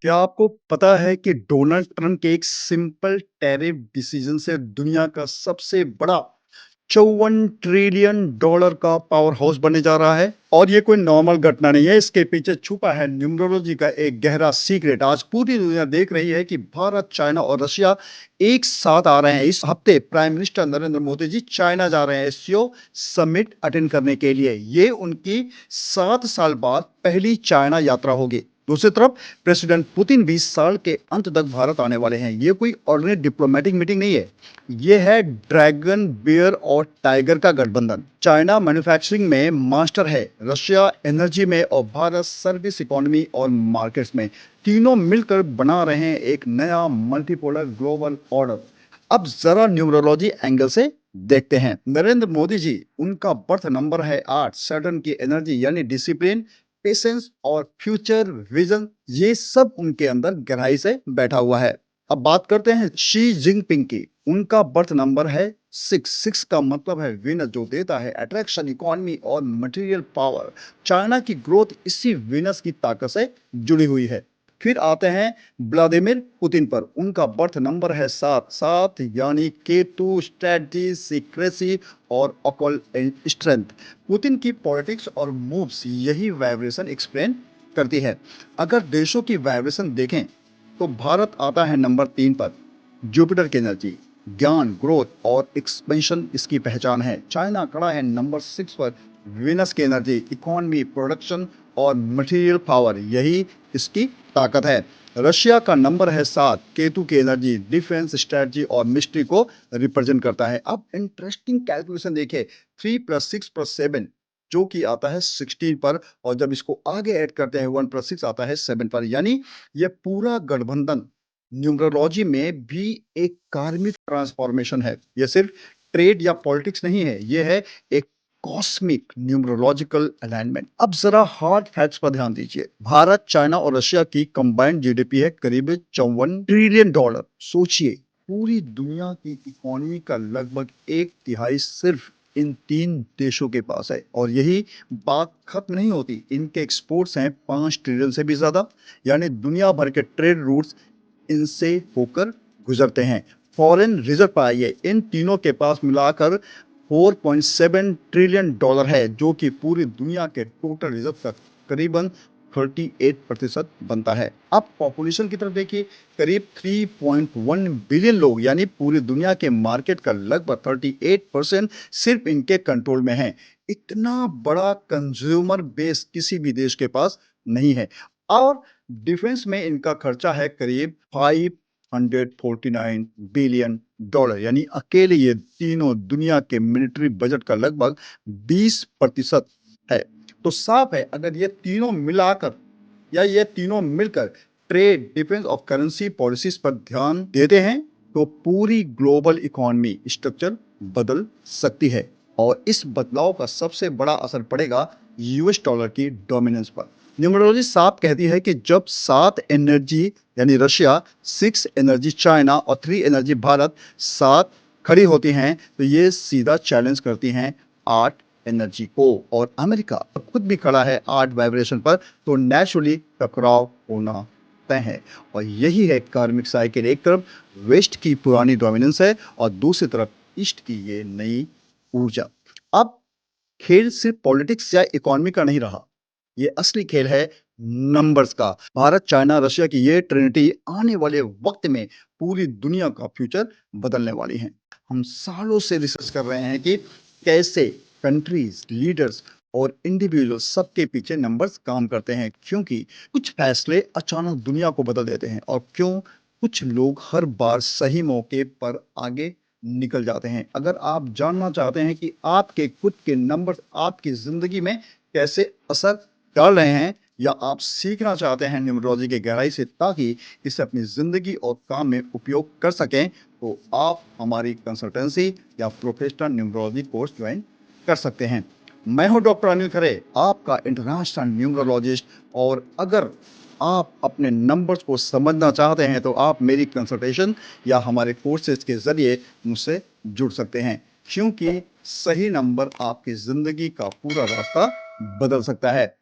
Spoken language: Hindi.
क्या आपको पता है कि डोनाल्ड ट्रंप के एक सिंपल टैरिफ डिसीजन से दुनिया का सबसे बड़ा 54 ट्रिलियन डॉलर का पावर हाउस बनने जा रहा है? और ये कोई नॉर्मल घटना नहीं है, इसके पीछे छुपा है न्यूमरोलॉजी का एक गहरा सीक्रेट। आज पूरी दुनिया देख रही है कि भारत, चाइना और रशिया एक साथ आ रहे हैं। इस हफ्ते prime minister Narendra Modi ji China जा रहे हैं एससीओ समिट अटेंड करने के लिए। ये उनकी 7 साल बाद पहली चाइना यात्रा होगी। दूसरी तरफ प्रेसिडेंट पुतिन 20 साल के अंत तक भारत आने वाले हैं। ये कोई ऑर्डिनरी डिप्लोमेटिक मीटिंग नहीं है, ये है ड्रैगन, बियर और टाइगर का गठबंधन। चाइना मैन्युफैक्चरिंग में मास्टर है, रशिया एनर्जी में और भारत सर्विस इकोनॉमी और मार्केट्स में। तीनों मिलकर बना रहे हैं एक नया मल्टीपोलर ग्लोबल ऑर्डर। अब जरा न्यूमरोलॉजी एंगल से देखते हैं। नरेंद्र मोदी जी, उनका बर्थ नंबर है 8। सैटर्न की एनर्जी यानी डिसिप्लिन, पेशेंस और फ्यूचर विजन, ये सब उनके अंदर गहराई से बैठा हुआ है। अब बात करते हैं शी जिनपिंग की। उनका बर्थ नंबर है 6। 6 का मतलब है विनस, जो देता है अट्रैक्शन, इकोनॉमी और मटेरियल पावर। चाइना की ग्रोथ इसी विनस की ताकत से जुड़ी हुई है। फिर आते हैं व्लादिमीर पुतिन पर। उनका बर्थ नंबर है 7। 7 यानी केतु, स्ट्रेटजी, सीक्रेसी और ऑकल्ट स्ट्रेंथ। पुतिन की पॉलिटिक्स और मूव्स यही वाइब्रेशन एक्सप्लेन करती है। अगर देशों की वाइब्रेशन देखें तो भारत आता है नंबर 3 पर। जुपिटर की एनर्जी, ज्ञान, ग्रोथ और एक्सपेंशन इसकी पहचान है। चाइना खड़ा है नंबर 6 पर। विनस की एनर्जी, इकोनॉमी, प्रोडक्शन और मटेरियल पावर, यही इसकी ताकत है। रशिया का नंबर है 7। केतु की एनर्जी, डिफेंस, स्ट्रेटजी और मिस्ट्री को रिप्रेजेंट करता है। अब इंटरेस्टिंग कैलकुलेशन देखिए, 3 + 6 + 7 जो कि आता है 16 पर, और जब इसको आगे ऐड करते हैं 1 + 6 आता है 7 पर। यानी ये पूरा गठबंधन न्यूमरोलॉजी में भी एक कार्मिक ट्रांसफॉर्मेशन है। ये सिर्फ ट्रेड या पॉलिटिक्स नहीं है, ये है एक कॉस्मिक न्यूमरोलॉजिकल अलाइनमेंट। अब जरा हार्ड फैक्ट्स पर ध्यान दीजिए। भारत, चाइना और रशिया की कंबाइंड जीडीपी है करीब 54 ट्रिलियन डॉलर। सोचिए, पूरी दुनिया की इकोनॉमी का लगभग एक तिहाई सिर्फ इन 3 देशों के पास है। और यही बात खत्म नहीं होती, इनके एक्सपोर्ट्स हैं 5 ट्रिलियन से भी ज्यादा। यानी दुनिया भर के ट्रेड रूट्स इनसे होकर गुजरते हैं। फॉरेन रिजर्व पाइए, इन तीनों के पास मिलाकर 4.7 ट्रिलियन डॉलर है, जो कि पूरी दुनिया के टोटल रिजर्व का करीबन 38% बनता है। अब पॉपुलेशन की तरफ देखिए, करीब 3.1 बिलियन लोग, यानी पूरी दुनिया के मार्केट का लगभग 38% सिर्फ इनके कंट्रोल में है। इतना बड़ा कंज्यूमर बेस किसी भी देश के पास नहीं है। और डिफेंस में इनका खर्चा है करीब 549 बिलियन डॉलर। यानी अकेले ये तीनों दुनिया के मिलिट्री बजट का लगभग 20% है। तो साफ है, अगर ये तीनों मिलाकर या ये तीनों मिलकर ट्रेड, डिफेंस और करेंसी पॉलिसीज पर ध्यान देते हैं तो पूरी ग्लोबल इकोनॉमी स्ट्रक्चर बदल सकती है। और इस बदलाव का सबसे बड़ा असर पड़ेगा यूएस डॉलर की डोमिनेंस पर। न्यूमरोलॉजी साफ कहती है कि जब 7 एनर्जी यानी रशिया, 6 एनर्जी चाइना और 3 एनर्जी भारत साथ खड़ी होती हैं, तो ये सीधा चैलेंज करती हैं 8 एनर्जी को। और अमेरिका खुद भी खड़ा है 8 वाइब्रेशन पर, तो नेचुरली टकराव होना तय है। और यही है कार्मिक साइकिल। एक तरफ वेस्ट की पुरानी डोमिनेंस है और दूसरी तरफ ईस्ट की ये नई ऊर्जा। अब खेल सिर्फ पॉलिटिक्स या इकोनॉमी का नहीं रहा, ये असली खेल है नंबर्स का। भारत, चाइना, रशिया की ये ट्रिनिटी आने वाले वक्त में पूरी दुनिया का फ्यूचर बदलने वाली है। हम सालों से रिसर्च कर रहे हैं कि कैसे कंट्रीज, लीडर्स और इंडिविजुअल सबके पीछे नंबर्स काम करते हैं, क्योंकि कुछ फैसले अचानक दुनिया को बदल देते हैं और क्यों कुछ लोग हर बार सही मौके पर आगे निकल जाते हैं। अगर आप जानना चाहते हैं कि आपके खुद के नंबर्स आपकी जिंदगी में कैसे असर डाल रहे हैं, या आप सीखना चाहते हैं न्यूमरोलॉजी की गहराई से ताकि इसे अपनी जिंदगी और काम में उपयोग कर सकें, तो आप हमारी कंसल्टेंसी या प्रोफेशनल न्यूमरोलॉजी कोर्स ज्वाइन कर सकते हैं। मैं हूं डॉक्टर अनिल खरे, आपका इंटरनेशनल न्यूमरोलॉजिस्ट। और अगर आप अपने नंबर्स को समझना चाहते हैं तो आप मेरी कंसल्टेशन या हमारे कोर्सेज के जरिए मुझसे जुड़ सकते हैं, क्योंकि सही नंबर आपकी जिंदगी का पूरा रास्ता बदल सकता है।